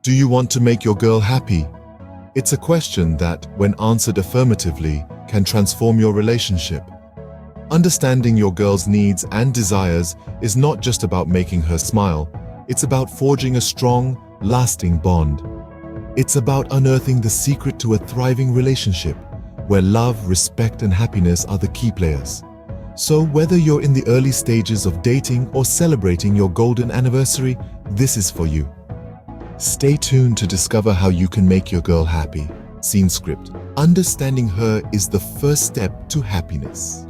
Do you want to make your girl happy? It's a question that, when answered affirmatively, can transform your relationship. Understanding your girl's needs and desires is not just about making her smile, it's about forging a strong, lasting bond. It's about unearthing the secret to a thriving relationship, where love, respect, and happiness are the key players. So whether you're in the early stages of dating or celebrating your golden anniversary, this is for you. Stay tuned to discover how you can make your girl happy. Scene script. Understanding her is the first step to happiness.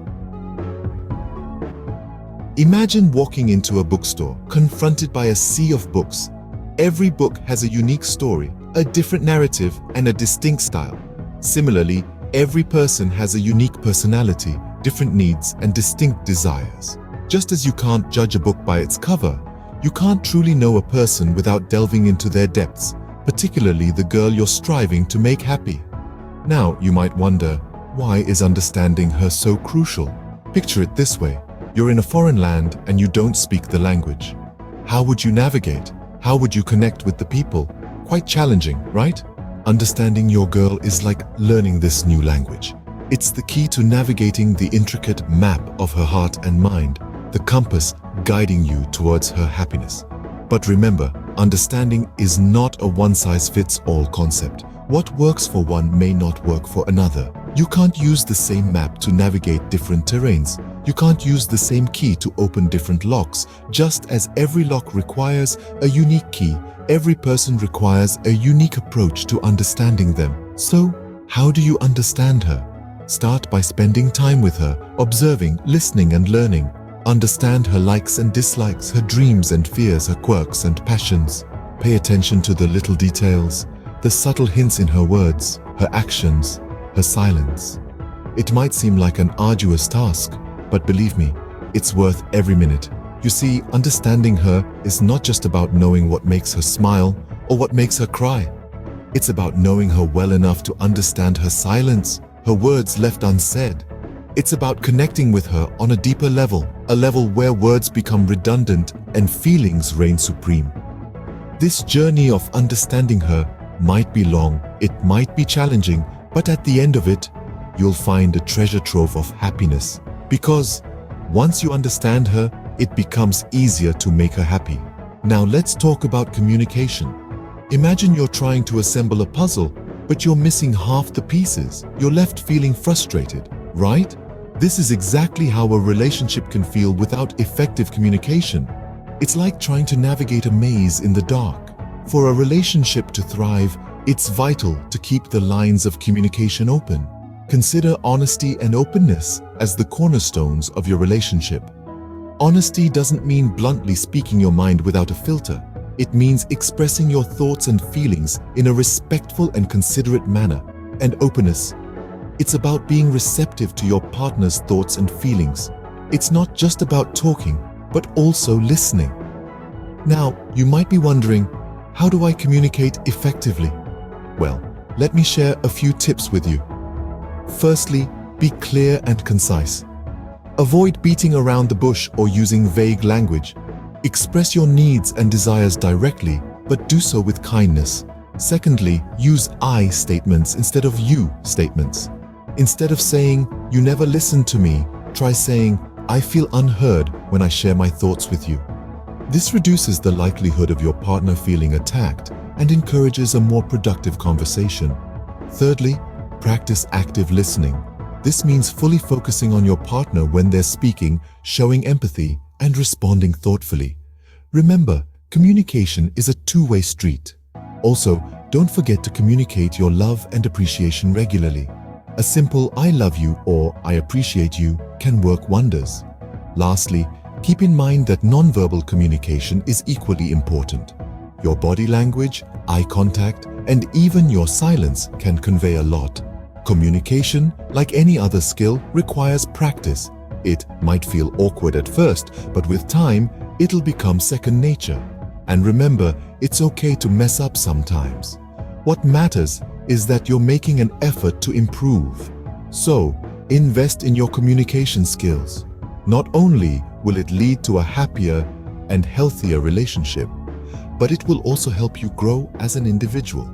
Imagine walking into a bookstore, confronted by a sea of books. Every book has a unique story, a different narrative, and a distinct style. Similarly, every person has a unique personality, different needs, and distinct desires. Just as you can't judge a book by its cover, you can't truly know a person without delving into their depths, particularly the girl you're striving to make happy. Now, you might wonder, why is understanding her so crucial? Picture it this way. You're in a foreign land and you don't speak the language. How would you navigate? How would you connect with the people? Quite challenging, right? Understanding your girl is like learning this new language. It's the key to navigating the intricate map of her heart and mind, the compass guiding you towards her happiness. But remember, understanding is not a one-size-fits-all concept. What works for one may not work for another. You can't use the same map to navigate different terrains. You can't use the same key to open different locks. Just as every lock requires a unique key, every person requires a unique approach to understanding them. So, how do you understand her? Start by spending time with her, observing, listening, and learning. Understand her likes and dislikes, her dreams and fears, her quirks and passions. Pay attention to the little details, the subtle hints in her words, her actions, her silence. It might seem like an arduous task, but believe me, it's worth every minute. You see, understanding her is not just about knowing what makes her smile or what makes her cry. It's about knowing her well enough to understand her silence, her words left unsaid. It's about connecting with her on a deeper level, a level where words become redundant and feelings reign supreme. This journey of understanding her might be long, it might be challenging, but at the end of it, you'll find a treasure trove of happiness. Because once you understand her, it becomes easier to make her happy. Now let's talk about communication. Imagine you're trying to assemble a puzzle, but you're missing half the pieces. You're left feeling frustrated, right? This is exactly how a relationship can feel without effective communication. It's like trying to navigate a maze in the dark. For a relationship to thrive, it's vital to keep the lines of communication open. Consider honesty and openness as the cornerstones of your relationship. Honesty doesn't mean bluntly speaking your mind without a filter. It means expressing your thoughts and feelings in a respectful and considerate manner. And openness, it's about being receptive to your partner's thoughts and feelings. It's not just about talking, but also listening. Now, you might be wondering, how do I communicate effectively? Well, let me share a few tips with you. Firstly, be clear and concise. Avoid beating around the bush or using vague language. Express your needs and desires directly, but do so with kindness. Secondly, use I statements instead of you statements. Instead of saying, "You never listen to me," try saying, "I feel unheard when I share my thoughts with you." This reduces the likelihood of your partner feeling attacked and encourages a more productive conversation. Thirdly, practice active listening. This means fully focusing on your partner when they're speaking, showing empathy, and responding thoughtfully. Remember, communication is a two-way street. Also, don't forget to communicate your love and appreciation regularly. A simple "I love you" or "I appreciate you" can work wonders. Lastly, keep in mind that nonverbal communication is equally important. Your body language, eye contact, and even your silence can convey a lot. Communication, like any other skill, requires practice. It might feel awkward at first, but with time, it'll become second nature. And remember, it's okay to mess up sometimes. What matters is that you're making an effort to improve. So, invest in your communication skills. Not only will it lead to a happier and healthier relationship, but it will also help you grow as an individual.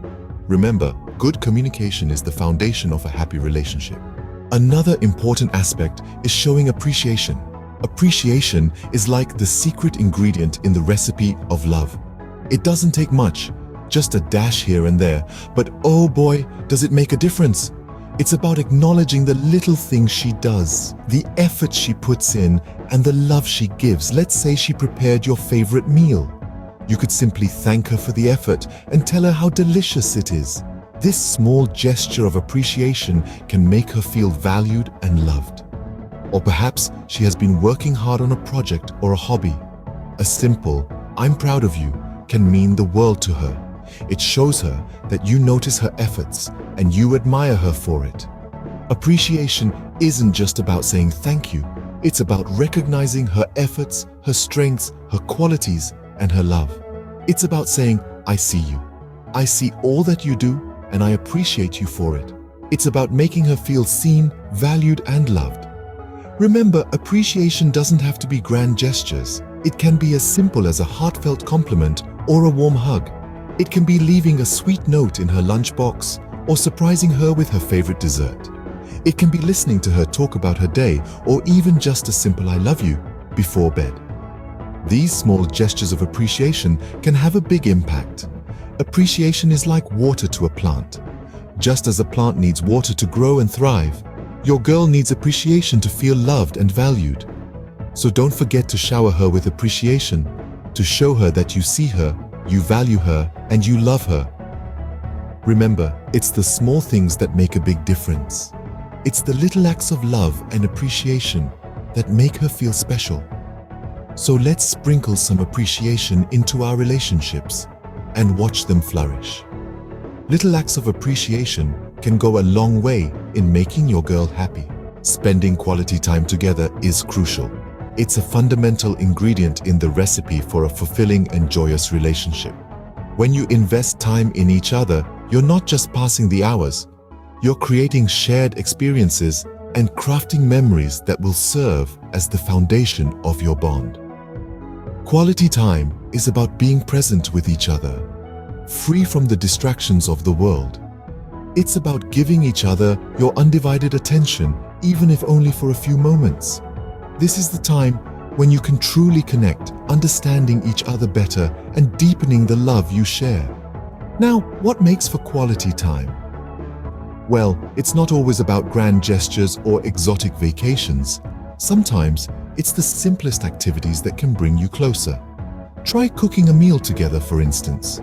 Remember, good communication is the foundation of a happy relationship. Another important aspect is showing appreciation. Appreciation is like the secret ingredient in the recipe of love. It doesn't take much, just a dash here and there, but oh boy, does it make a difference. It's about acknowledging the little things she does, the effort she puts in, and the love she gives. Let's say she prepared your favorite meal. You could simply thank her for the effort and tell her how delicious it is. This small gesture of appreciation can make her feel valued and loved. Or perhaps she has been working hard on a project or a hobby. A simple, "I'm proud of you," can mean the world to her. It shows her that you notice her efforts and you admire her for it. Appreciation isn't just about saying thank you. It's about recognizing her efforts, her strengths, her qualities, and her love. It's about saying, "I see you. I see all that you do, and I appreciate you for it." It's about making her feel seen, valued, and loved. Remember, appreciation doesn't have to be grand gestures. It can be as simple as a heartfelt compliment or a warm hug. It can be leaving a sweet note in her lunchbox or surprising her with her favorite dessert. It can be listening to her talk about her day or even just a simple "I love you" before bed. These small gestures of appreciation can have a big impact. Appreciation is like water to a plant. Just as a plant needs water to grow and thrive, your girl needs appreciation to feel loved and valued. So don't forget to shower her with appreciation, to show her that you see her, you value her, and you love her. Remember, it's the small things that make a big difference. It's the little acts of love and appreciation that make her feel special. So let's sprinkle some appreciation into our relationships and watch them flourish. Little acts of appreciation can go a long way in making your girl happy. Spending quality time together is crucial. It's a fundamental ingredient in the recipe for a fulfilling and joyous relationship. When you invest time in each other, you're not just passing the hours, you're creating shared experiences and crafting memories that will serve as the foundation of your bond. Quality time is about being present with each other, free from the distractions of the world. It's about giving each other your undivided attention, even if only for a few moments. This is the time when you can truly connect, understanding each other better and deepening the love you share. Now, what makes for quality time? Well, it's not always about grand gestures or exotic vacations. Sometimes, it's the simplest activities that can bring you closer. Try cooking a meal together, for instance.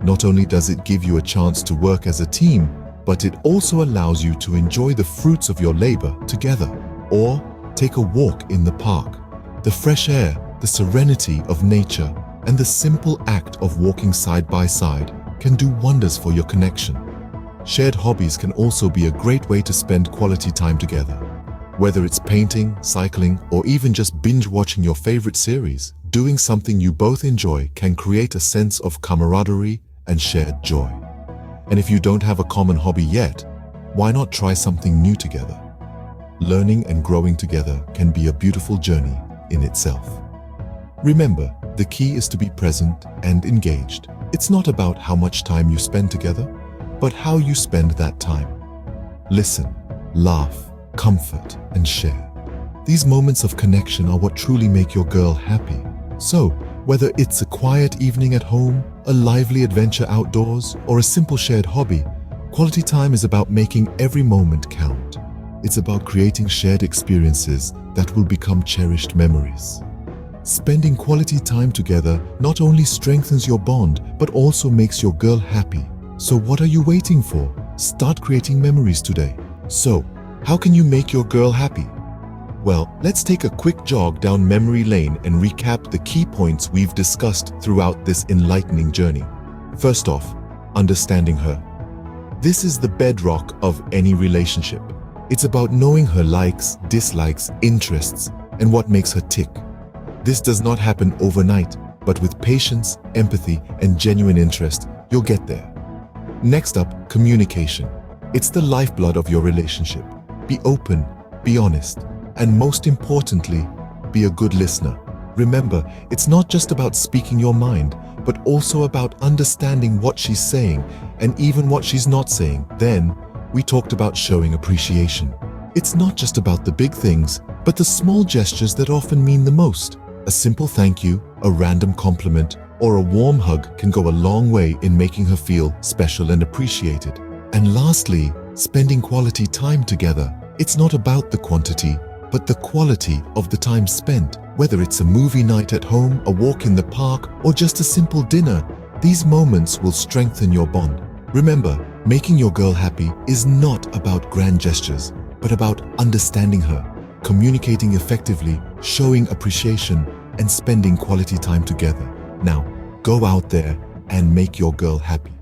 Not only does it give you a chance to work as a team, but it also allows you to enjoy the fruits of your labor together. Or take a walk in the park. The fresh air, the serenity of nature, and the simple act of walking side by side can do wonders for your connection. Shared hobbies can also be a great way to spend quality time together. Whether it's painting, cycling, or even just binge-watching your favorite series, doing something you both enjoy can create a sense of camaraderie and shared joy. And if you don't have a common hobby yet, why not try something new together? Learning and growing together can be a beautiful journey in itself. Remember, the key is to be present and engaged. It's not about how much time you spend together, but how you spend that time. Listen, laugh, comfort, and share. These moments of connection are what truly make your girl happy. So, whether it's a quiet evening at home, a lively adventure outdoors, or a simple shared hobby, quality time is about making every moment count. It's about creating shared experiences that will become cherished memories. Spending quality time together not only strengthens your bond, but also makes your girl happy. So what are you waiting for? Start creating memories today. So, how can you make your girl happy? Well, let's take a quick jog down memory lane and recap the key points we've discussed throughout this enlightening journey. First off, understanding her. This is the bedrock of any relationship. It's about knowing her likes, dislikes, interests, and what makes her tick. This does not happen overnight, but with patience, empathy, and genuine interest, you'll get there. Next up, communication. It's the lifeblood of your relationship. Be open, be honest, and most importantly, be a good listener. Remember, it's not just about speaking your mind, but also about understanding what she's saying and even what she's not saying. Then, we talked about showing appreciation. It's not just about the big things, but the small gestures that often mean the most. A simple thank you, a random compliment, or a warm hug can go a long way in making her feel special and appreciated. And lastly, spending quality time together. It's not about the quantity, but the quality of the time spent. Whether it's a movie night at home, a walk in the park, or just a simple dinner, these moments will strengthen your bond. Remember, making your girl happy is not about grand gestures, but about understanding her, communicating effectively, showing appreciation, and spending quality time together. Now, go out there and make your girl happy.